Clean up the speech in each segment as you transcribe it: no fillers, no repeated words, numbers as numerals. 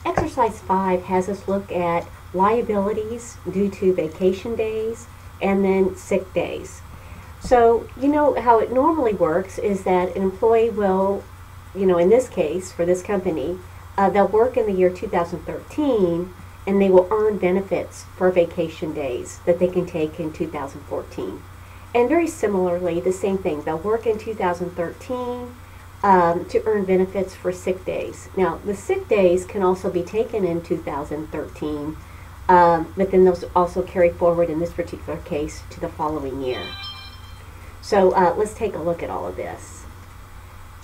Exercise 5 has us look at liabilities due to vacation days and then sick days. So, you know how it normally works is that an employee will, in this case, for this company, they'll work in the year 2013 and they will earn benefits for vacation days that they can take in 2014. And very similarly, the same thing, they'll work in 2013 to earn benefits for sick days. Now, the sick days can also be taken in 2013, but then those also carry forward in this particular case to the following year. So let's take a look at all of this.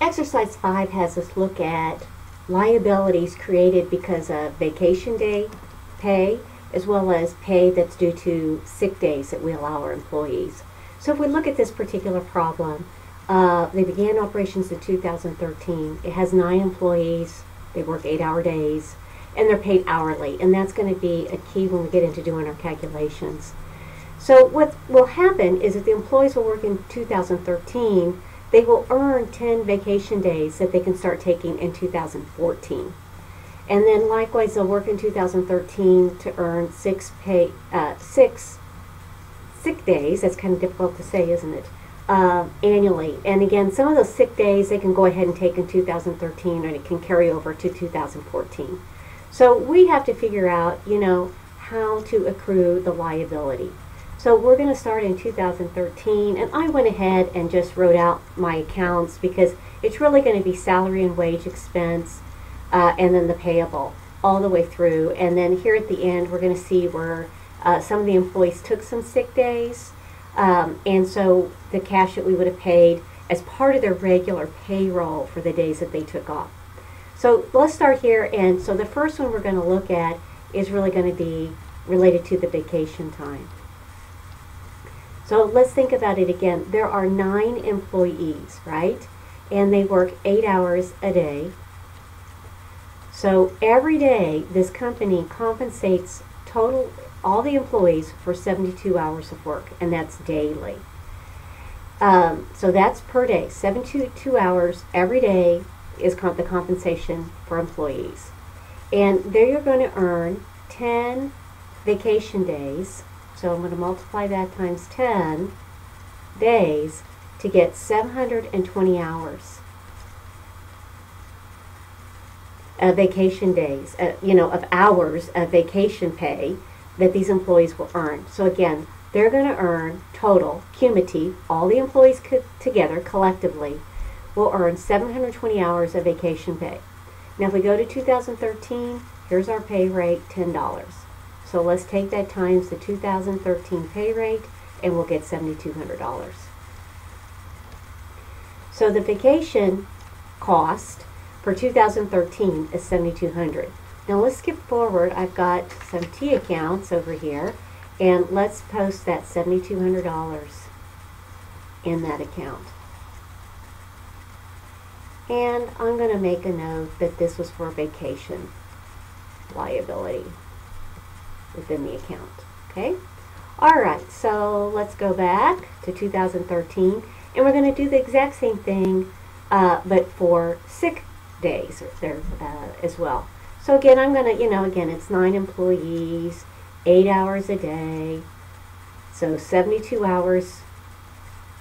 Exercise 5 has us look at liabilities created because of vacation day pay, as well as pay that's due to sick days that we allow our employees. So if we look at this particular problem, they began operations in 2013. It has 9 employees. They work 8-hour days, and they're paid hourly. And that's going to be a key when we get into doing our calculations. So what will happen is that the employees will work in 2013. They will earn 10 vacation days that they can start taking in 2014. And then likewise, they'll work in 2013 to earn 6 sick days. That's kind of difficult to say, isn't it? Annually. And again, some of those sick days they can go ahead and take in 2013, or it can carry over to 2014. So we have to figure out, how to accrue the liability. So we're going to start in 2013, and I went ahead and just wrote out my accounts because it's really going to be salary and wage expense, and then the payable all the way through. And then here at the end, we're going to see where some of the employees took some sick days, and so the cash that we would have paid as part of their regular payroll for the days that they took off. So let's start here, and so the first one we're going to look at is really going to be related to the vacation time. So let's think about it again. There are 9 employees, right? And they work 8 hours a day. So every day this company compensates all the employees for 72 hours of work, and that's daily. So that's per day. 72 hours every day is the compensation for employees. And there you're going to earn 10 vacation days. So I'm going to multiply that times 10 days to get 720 hours of vacation days, of hours of vacation pay that these employees will earn. So again, they're going to earn total, cumulative, all the employees together collectively will earn 720 hours of vacation pay. Now if we go to 2013, here's our pay rate, $10. So let's take that times the 2013 pay rate, and we'll get $7,200. So the vacation cost for 2013 is $7,200. Now let's skip forward. I've got some T accounts over here, and let's post that $7,200 in that account. And I'm going to make a note that this was for vacation liability within the account. Okay? Alright, so let's go back to 2013, and we're going to do the exact same thing, but for sick days there as well. So again, I'm going to, again, it's 9 employees, 8 hours a day, so 72 hours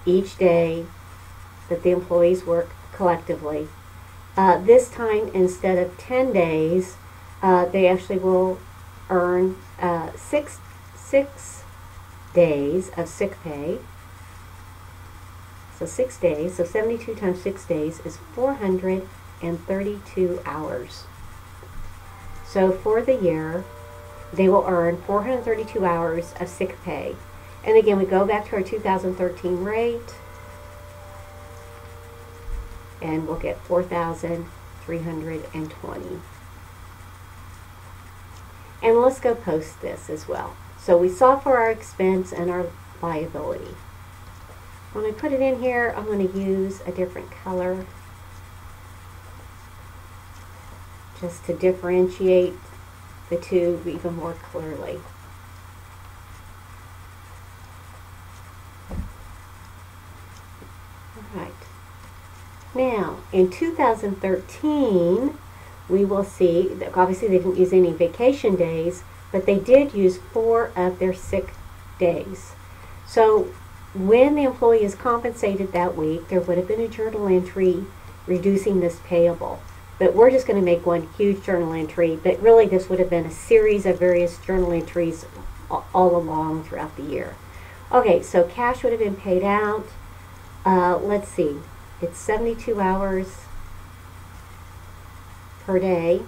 each day that the employees work collectively. This time, instead of 10 days, they actually will earn 6 days of sick pay. So 6 days, so 72 times 6 days is 432 hours. So for the year, they will earn 432 hours of sick pay. And again, we go back to our 2013 rate, and we'll get 4,320. And let's go post this as well. So we saw for our expense and our liability. When I put it in here, I'm going to use a different color just to differentiate the two even more clearly. Alright. Now, in 2013, we will see that obviously they didn't use any vacation days, but they did use 4 of their sick days. So when the employee is compensated that week, there would have been a journal entry reducing this payable. But we're just going to make one huge journal entry, but really this would have been a series of various journal entries all along throughout the year. Okay, so cash would have been paid out. Let's see, it's 72 hours per day,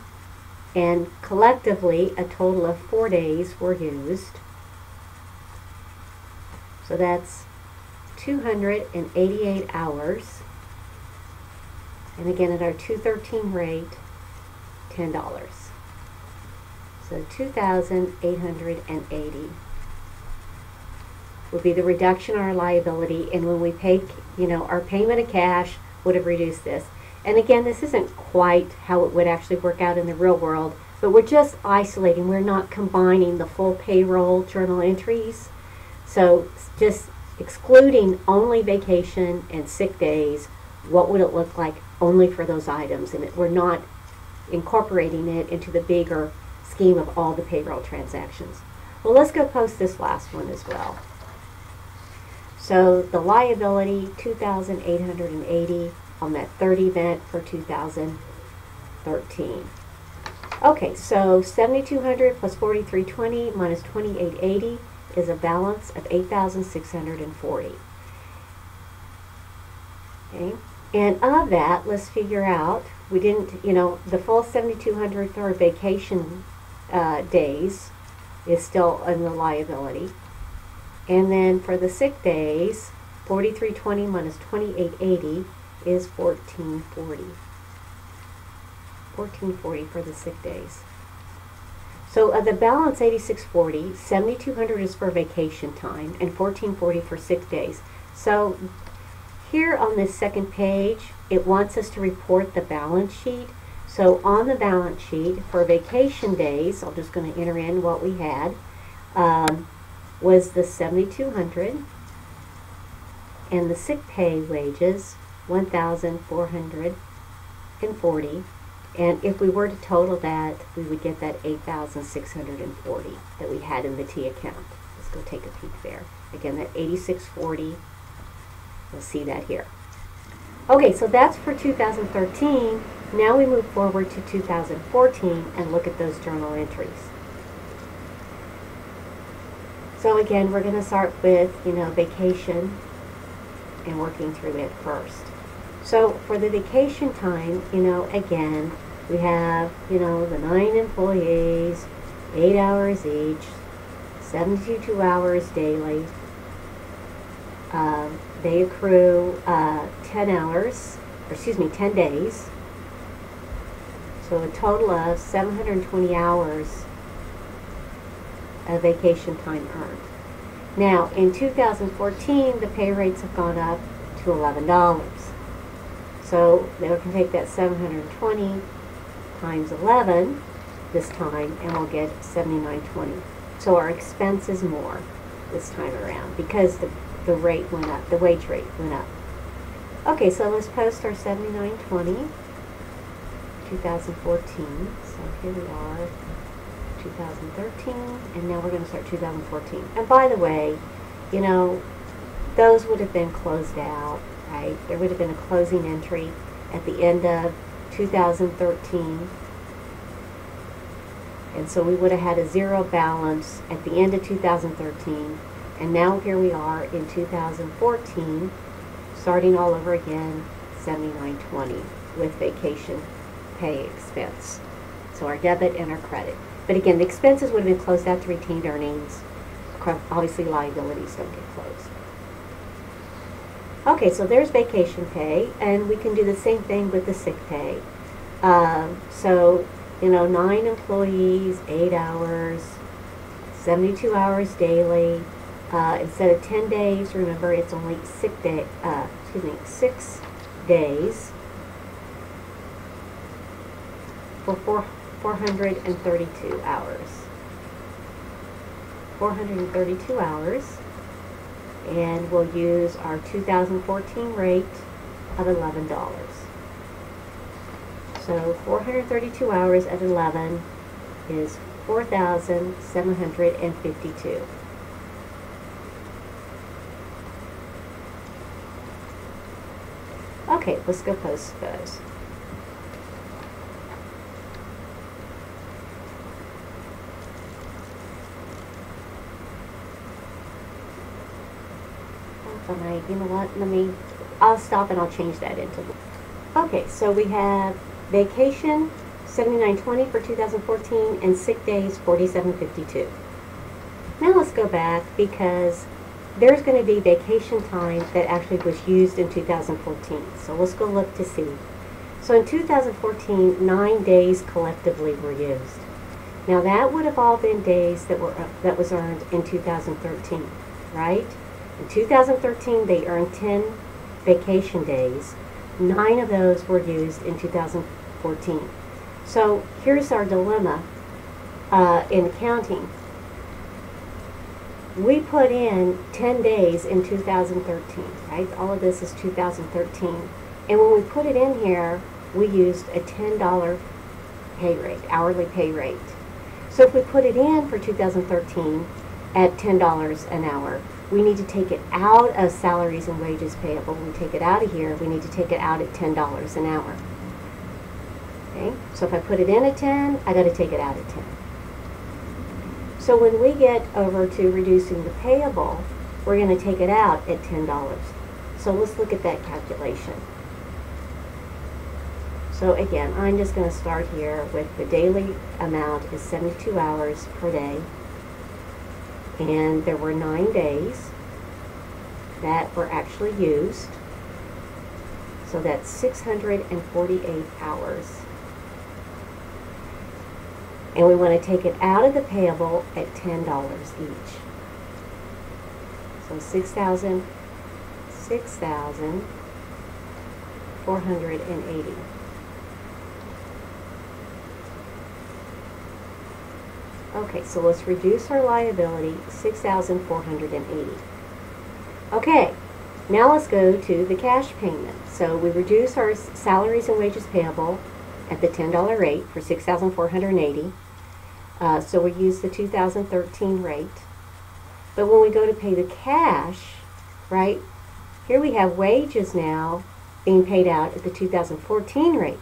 and collectively a total of 4 days were used. So that's 288 hours. And again, at our 213 rate, $10. So 2,880 would be the reduction in our liability, and when we paid, our payment of cash would have reduced this. And again, this isn't quite how it would actually work out in the real world, but we're just isolating. We're not combining the full payroll journal entries. So just excluding only vacation and sick days, what would it look like only for those items? And we're not incorporating it into the bigger scheme of all the payroll transactions. Well, let's go post this last one as well. So the liability, 2,880 on that third event for 2013. Okay, so 7,200 plus 4,320 minus 2,880 is a balance of 8,640. Okay, and of that, let's figure out, we didn't, the full 7,200 for vacation days is still in the liability. And then for the sick days, 4,320 minus 2,880 is 1,440. 1,440 for the sick days. So of the balance 8,640, 7,200 is for vacation time and 1,440 for sick days. So here on this second page, it wants us to report the balance sheet. So on the balance sheet for vacation days, I'm just going to enter in what we had, was the 7,200, and the sick pay wages, 1,440. And if we were to total that, we would get that 8,640 that we had in the T account. Let's go take a peek there. Again, that 8,640, you'll see that here. Okay, so that's for 2013. Now we move forward to 2014 and look at those journal entries. So again, we're going to start with, vacation and working through it first. So for the vacation time, again, we have, the 9 employees, 8 hours each, 72 hours daily. They accrue 10 days. So a total of 720 hours of vacation time earned. Now, in 2014, the pay rates have gone up to $11. So now we can take that 720 times 11 this time, and we'll get 79.20. So our expense is more this time around because the rate went up, the wage rate went up. Okay, so let's post our 79.20, 2014. So here we are, 2013, and now we're going to start 2014. And by the way, those would have been closed out, right? There would have been a closing entry at the end of 2013. And so we would have had a zero balance at the end of 2013. And now here we are in 2014, starting all over again, 79.20 with vacation pay expense. So our debit and our credit. But again, the expenses would have been closed out to retained earnings. Obviously, liabilities don't get closed. Okay, so there's vacation pay, and we can do the same thing with the sick pay. So, 9 employees, 8 hours, 72 hours daily. Instead of 10 days, remember it's only 6 days for 432 hours. 432 hours, and we'll use our 2014 rate of $11. So 432 hours at 11 is 4,752. Okay, let's go post those. You know what, I'll stop and I'll change that into. Okay, so we have vacation, $79.20 for 2014, and sick days, $47.52. Now let's go back because there's going to be vacation time that actually was used in 2014. So let's go look to see. So in 2014, 9 days collectively were used. Now that would have all been days that was earned in 2013, right? In 2013, they earned 10 vacation days. 9 of those were used in 2014. So here's our dilemma in accounting. We put in 10 days in 2013, right? All of this is 2013. And when we put it in here, we used a $10 pay rate, hourly pay rate. So if we put it in for 2013 at $10 an hour, we need to take it out of salaries and wages payable. When we take it out of here, we need to take it out at $10 an hour. Okay? So if I put it in at 10, I got to take it out at 10. So when we get over to reducing the payable, we're going to take it out at $10. So let's look at that calculation. So again, I'm just going to start here with the daily amount is 72 hours per day. And there were 9 days that were actually used. So that's 648 hours. And we want to take it out of the payable at $10 each. So 6,480. Okay, so let's reduce our liability, 6,480. Okay, now let's go to the cash payment. So we reduce our salaries and wages payable at the $10 rate for 6,480. So we use the 2013 rate. But when we go to pay the cash, right, here we have wages now being paid out at the 2014 rate.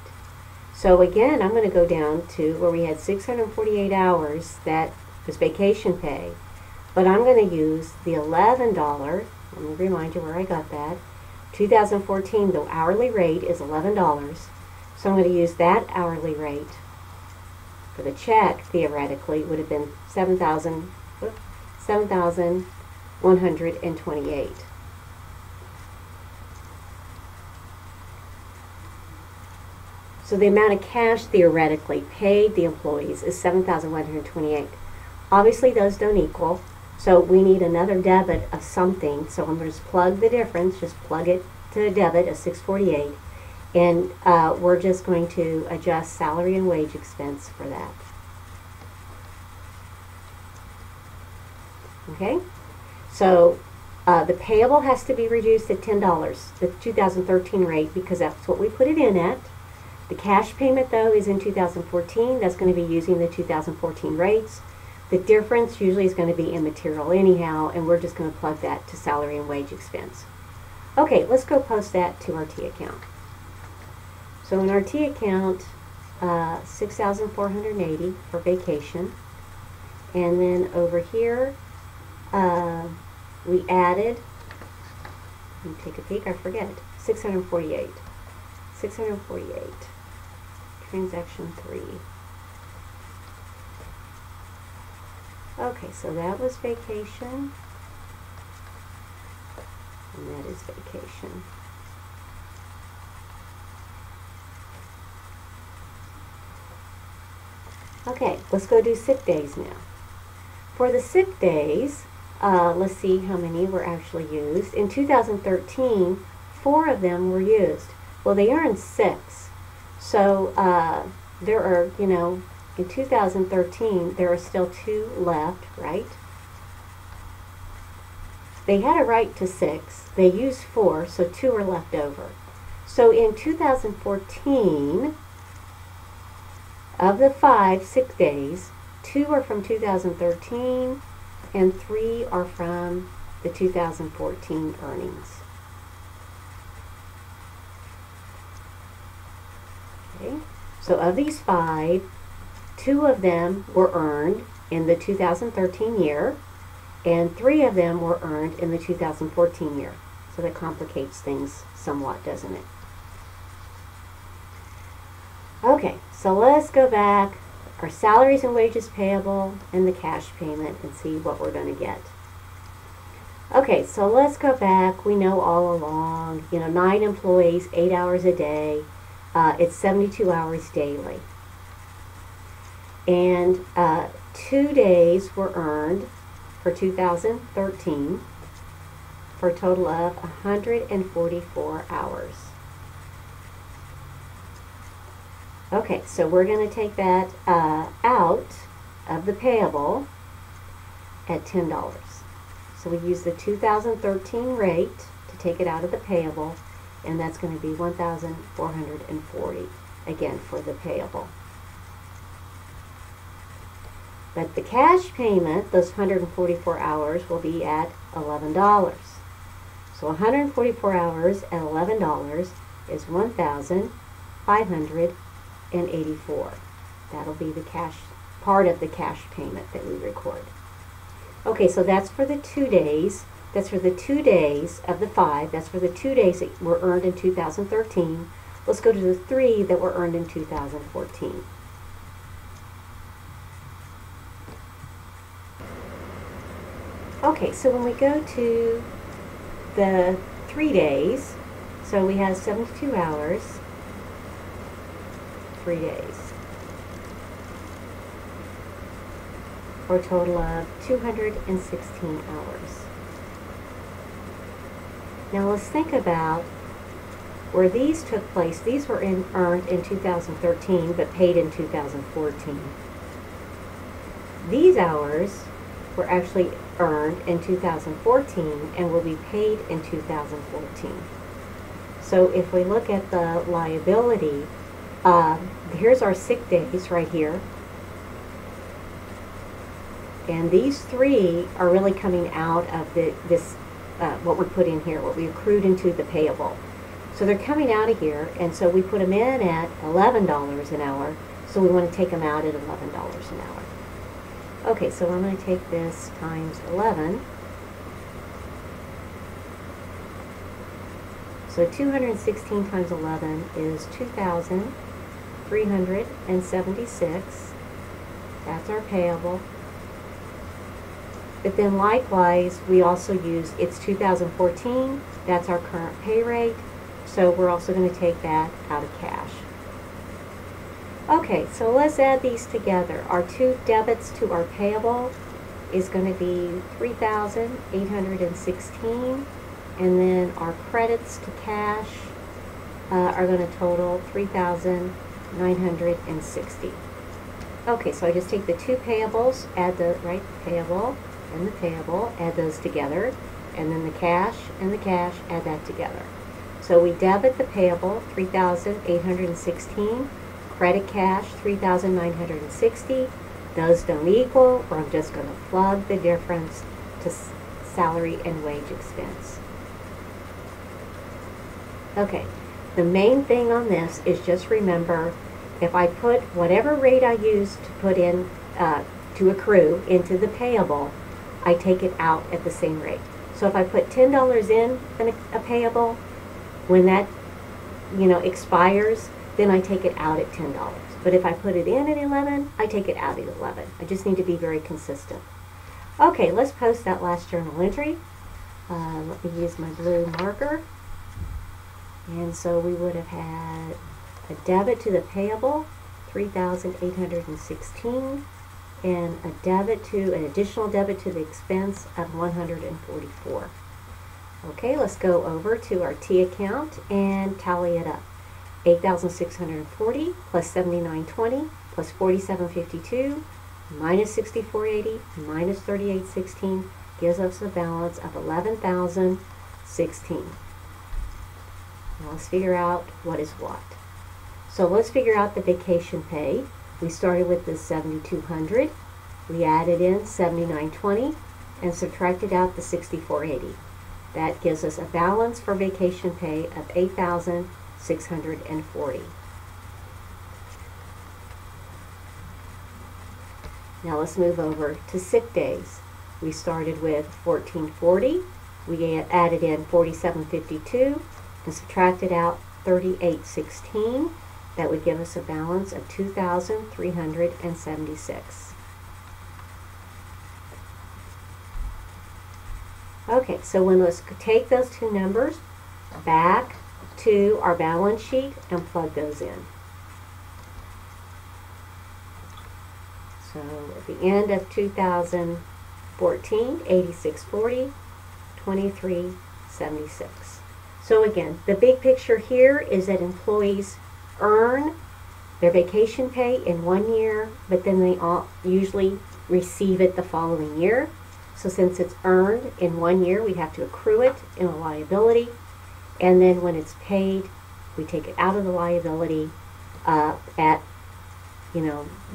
So again, I'm going to go down to where we had 648 hours that was vacation pay. But I'm going to use the $11, let me remind you where I got that. 2014, the hourly rate is $11. So I'm going to use that hourly rate. For the check, theoretically, would have been 7,128. So the amount of cash theoretically paid the employees is 7,128. Obviously, those don't equal, so we need another debit of something. So I'm going to just plug the difference, just plug it to a debit of 648. And we're just going to adjust salary and wage expense for that. Okay? So the payable has to be reduced at $10, the 2013 rate, because that's what we put it in at. The cash payment, though, is in 2014. That's going to be using the 2014 rates. The difference usually is going to be immaterial anyhow, and we're just going to plug that to salary and wage expense. Okay, let's go post that to our T account. So in our T account, 6,480 for vacation. And then over here, we added, let me take a peek, I forget, 648. 648. Transaction 3. Okay, so that was vacation. And that is vacation. Okay, let's go do sick days now. For the sick days, let's see how many were actually used. In 2013, 4 of them were used. Well, they earned 6. So there are, you know, in 2013, there are still 2 left, right? They had a right to 6. They used 4, so 2 are left over. So in 2014, Of the 5 sick days, 2 are from 2013 and 3 are from the 2014 earnings. Okay, so of these 5, 2 of them were earned in the 2013 year, and 3 of them were earned in the 2014 year. So that complicates things somewhat, doesn't it? Okay, so let's go back, our salaries and wages payable and the cash payment, and see what we're going to get. Okay, so let's go back. We know all along, 9 employees, 8 hours a day. It's 72 hours daily. And 2 days were earned for 2013 for a total of 144 hours. Okay, so we're going to take that out of the payable at $10. So we use the 2013 rate to take it out of the payable, and that's going to be $1,440 again for the payable. But the cash payment, those 144 hours, will be at $11. So 144 hours at $11 is $1,584. That'll be the cash, part of the cash payment that we record. Okay, so that's for the 2 days. That's for the 2 days of the 5. That's for the 2 days that were earned in 2013. Let's go to the 3 that were earned in 2014. Okay, so when we go to the 3 days, so we have 72 hours, 3 days, for a total of 216 hours. Now let's think about where these took place. These were earned in 2013 but paid in 2014. These hours were actually earned in 2014 and will be paid in 2014. So if we look at the liability, here's our sick days right here. And these 3 are really coming out of what we put in here, what we accrued into the payable. So they're coming out of here, and so we put them in at $11 an hour, so we want to take them out at $11 an hour. Okay, so I'm going to take this times 11. So 216 times 11 is 2,376. That's our payable. But then likewise, we also use, it's 2014, that's our current pay rate, so we're also going to take that out of cash. Okay, so let's add these together. Our 2 debits to our payable is going to be 3,816, and then our credits to cash are going to total 3,960. Okay, so I just take the 2 payables, add the payable and the payable, add those together, and then the cash and the cash, add that together. So we debit the payable, 3,816, credit cash, 3,960. Those don't equal, or I'm just going to plug the difference to salary and wage expense. Okay, the main thing on this is just remember, if I put whatever rate I use to put in, to accrue into the payable, I take it out at the same rate. So if I put $10 in a payable, when that, expires, then I take it out at $10. But if I put it in at 11, I take it out at 11. I just need to be very consistent. Okay, let's post that last journal entry. Let me use my blue marker. And so we would have had a debit to the payable, 3,816, and an additional debit to the expense of 144. Okay, let's go over to our T account and tally it up. 8,640 plus 7,920 plus 4,752 minus 6,480 minus 3,816 gives us a balance of 11,016. Now let's figure out what is what. So let's figure out the vacation pay. We started with this 7,200. We added in 7,920 and subtracted out the 6,480. That gives us a balance for vacation pay of 8,640. Now let's move over to sick days. We started with 1,440. We added in 4,752 and subtracted out 3,816. That would give us a balance of 2,376. Okay, so let's take those two numbers back to our balance sheet and plug those in. So at the end of 2014, 8640, 2376. So again, the big picture here is that employees earn their vacation pay in 1 year, but then they usually receive it the following year. So since it's earned in 1 year, we have to accrue it in a liability, and then when it's paid, we take it out of the liability at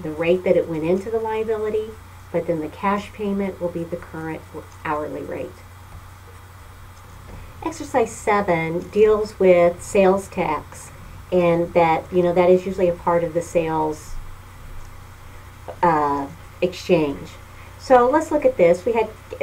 the rate that it went into the liability, but then the cash payment will be the current hourly rate. Exercise 7 deals with sales tax, and that is usually a part of the sales exchange. So let's look at this.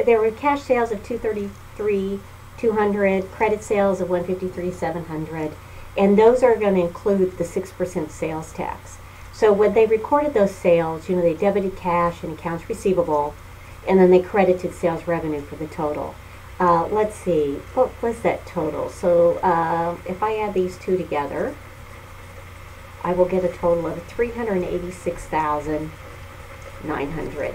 There were cash sales of 233,200, credit sales of 153,700, and those are going to include the 6% sales tax. So when they recorded those sales, they debited cash and accounts receivable, and then they credited sales revenue for the total. Let's see, what was that total? So if I add these two together, I will get a total of 386,900.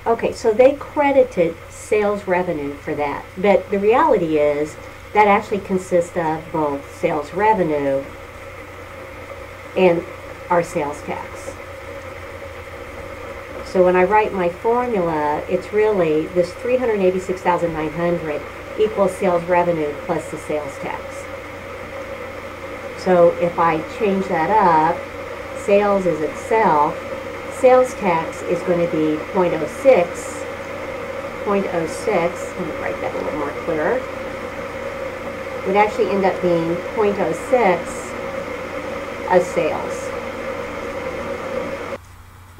Okay, so they credited sales revenue for that, but the reality is that actually consists of both sales revenue and our sales tax. So when I write my formula, it's really this 386,900 equals sales revenue plus the sales tax. So if I change that up, sales is itself, sales tax is going to be 0.06, let me write that a little more clearer, would actually end up being 0.06 of sales.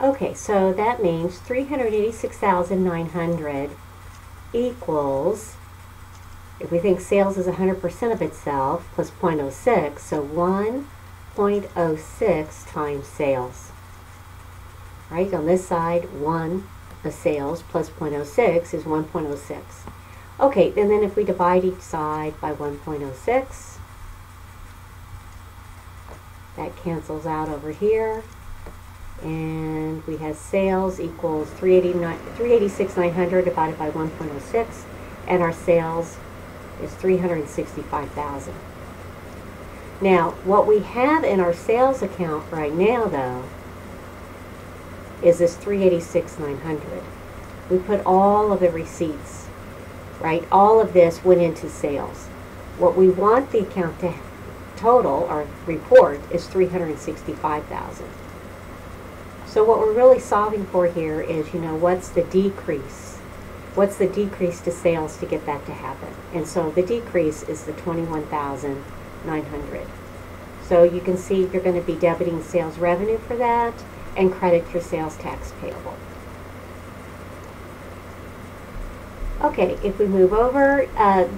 Okay, so that means 386,900 equals, if we think sales is 100% of itself, plus 0.06, so 1.06 times sales. Right, on this side, 1 of sales plus 0.06 is 1.06. Okay, and then if we divide each side by 1.06, that cancels out over here. And we have sales equals 386,900 divided by 1.06, and our sales is 365,000. Now, what we have in our sales account right now, though, is this 386,900. We put all of the receipts, right? All of this went into sales. What we want the account to total or report is 365,000. So what we're really solving for here is, what's the decrease? What's the decrease to sales to get that to happen? And so the decrease is the 21,900. So you can see you're going to be debiting sales revenue for that and credit your sales tax payable. Okay, if we move over,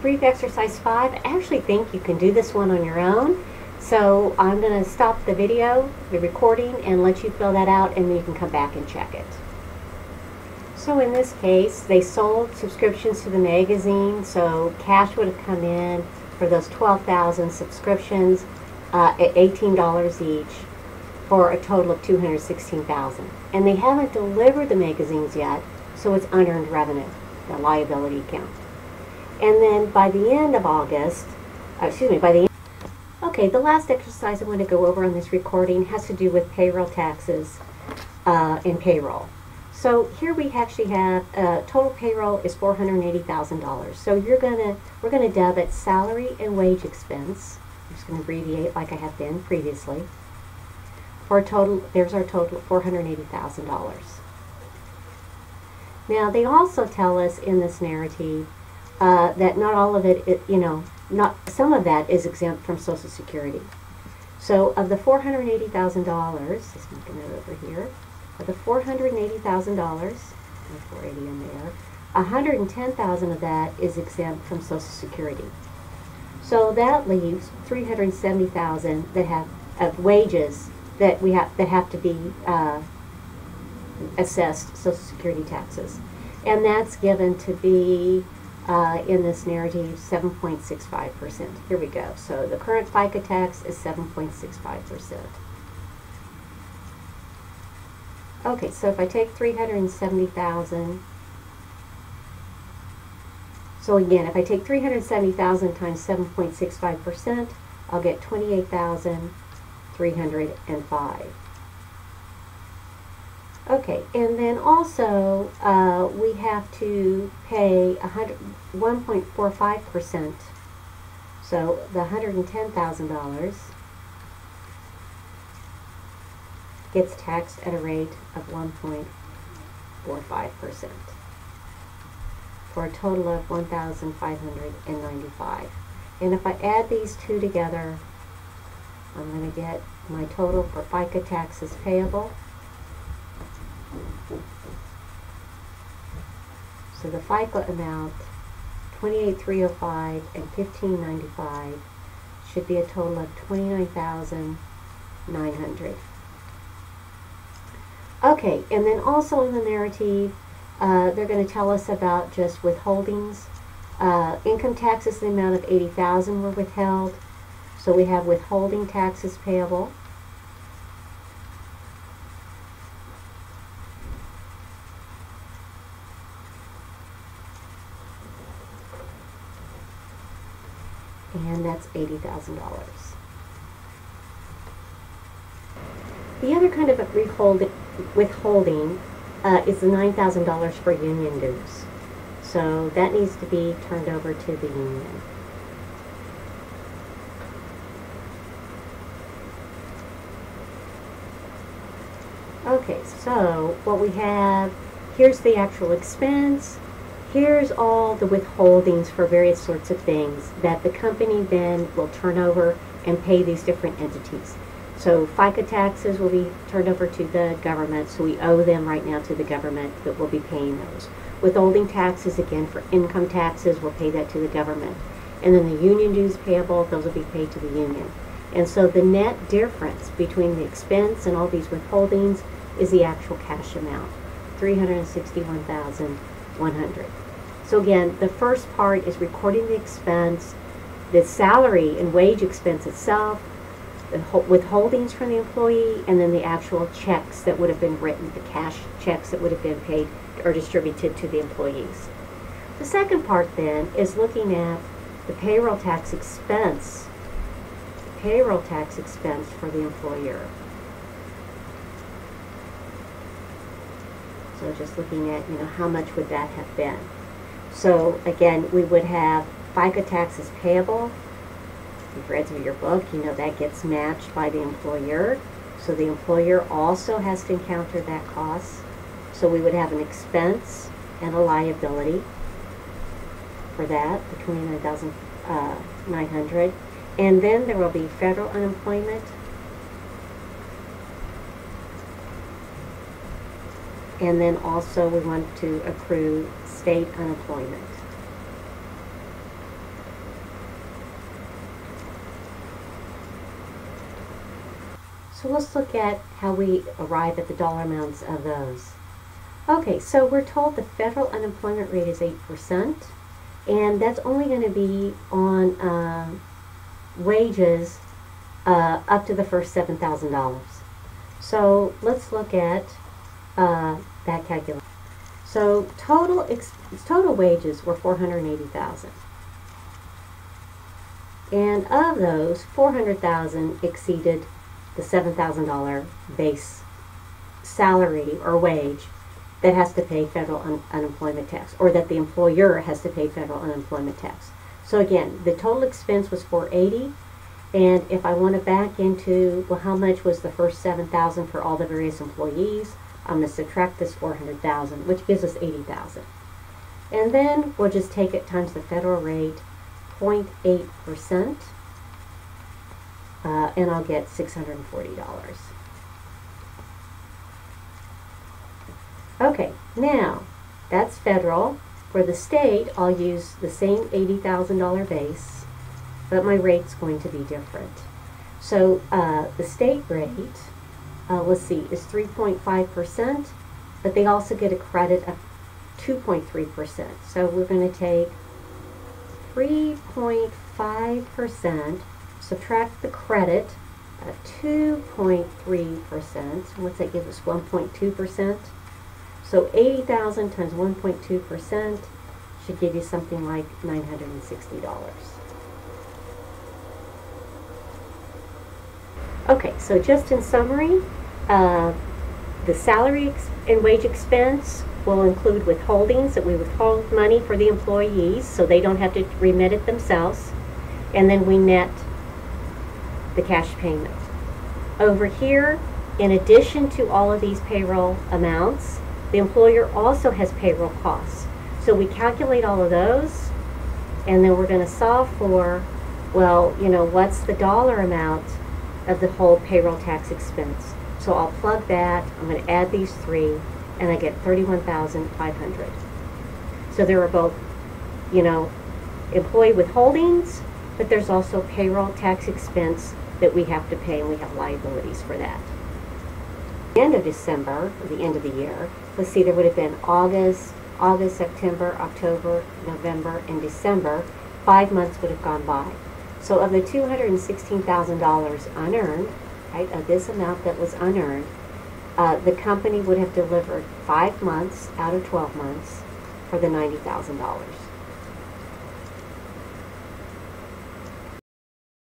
brief exercise 5, I actually think you can do this one on your own. So I'm going to stop the video, the recording, and let you fill that out, and then you can come back and check it. So in this case, they sold subscriptions to the magazine, so cash would have come in for those 12,000 subscriptions at $18 each for a total of $216,000. And they haven't delivered the magazines yet, so it's unearned revenue, the liability account. And then by the end of August, okay, the last exercise I want to go over on this recording has to do with payroll taxes and payroll. So here we actually have total payroll is $480,000. So we're going to debit salary and wage expense. I'm just going to abbreviate like I have been previously. for a total, there's our total of $480,000. Now, they also tell us in this narrative that not all of it, not some of that is exempt from Social Security. So of the $480,000, let's make a note over here, of the $480,000, 480 in there, 110,000 of that is exempt from Social Security. So that leaves 370,000 that have of wages that have to be assessed Social Security taxes, and that's given to be in this narrative 7.65%. Here we go. So the current FICA tax is 7.65%. Okay, so if I take 370,000, so again, if I take 370,000 times 7.65%, I'll get 28,305. Okay, and then also we have to pay 1.45%. So the $110,000 gets taxed at a rate of 1.45% for a total of $1,595. And if I add these two together, I'm going to get my total for FICA taxes payable. So the FICA amount, 28,305 and 1595, should be a total of 29,900. Okay, and then also in the narrative, they're going to tell us about just withholdings. Income taxes in the amount of 80,000 were withheld. So we have withholding taxes payable. And that's $80,000. The other kind of withholding is the $9,000 for union dues. So that needs to be turned over to the union. Okay, so what we have, here's the actual expense. Here's all the withholdings for various sorts of things that the company then will turn over and pay these different entities. So FICA taxes will be turned over to the government, so we owe them right now to the government, but we'll be paying those. Withholding taxes, again, for income taxes, we'll pay that to the government. And then the union dues payable, those will be paid to the union. And so the net difference between the expense and all these withholdings is the actual cash amount, $361,100. So again, the first part is recording the expense, the salary and wage expense itself, the withholdings from the employee, and then the actual checks that would have been written, the cash checks that would have been paid or distributed to the employees. The second part then is looking at the payroll tax expense, for the employer. So just looking at, how much would that have been? So again, we would have FICA taxes payable. If you've read through your book, that gets matched by the employer. So the employer also has to encounter that cost. So we would have an expense and a liability for that, the $29,900. And then there will be federal unemployment. And then also we want to accrue state unemployment. So let's look at how we arrive at the dollar amounts of those. Okay, so we're told the federal unemployment rate is 8%, and that's only going to be on wages up to the first $7,000. So let's look at that calculation. So total wages were $480,000, and of those, $400,000 exceeded the $7,000 base salary or wage that has to pay federal unemployment tax, or that the employer has to pay federal unemployment tax. So again, the total expense was $480,000, And if I want to back into, well, how much was the first 7,000 for all the various employees, I'm going to subtract this 400,000, which gives us 80,000. And then we'll just take it times the federal rate, 0.8%, and I'll get $640. Okay, now that's federal. For the state, I'll use the same $80,000 base, but my rate's going to be different. So the state rate, let's see, is 3.5%, but they also get a credit of 2.3%. So we're going to take 3.5%, subtract the credit of 2.3%. What's that give us? 1.2%. So 80,000 times 1.2% should give you something like $960. Okay, so just in summary, the salary and wage expense will include withholdings, that we withhold money for the employees so they don't have to remit it themselves, and then we net the cash payment. Over here, in addition to all of these payroll amounts, the employer also has payroll costs. So we calculate all of those, and then we're going to solve for, well, you know, what's the dollar amount of the whole payroll tax expense. So I'll plug that, I'm going to add these three, and I get $31,500. So there are both, you know, employee withholdings, but there's also payroll tax expense that we have to pay, and we have liabilities for that. At the end of December, or the end of the year, let's see, there would have been August, September, October, November, and December. 5 months would have gone by. So of the $216,000 unearned, right, of this amount that was unearned, the company would have delivered 5 months out of 12 months for the $90,000.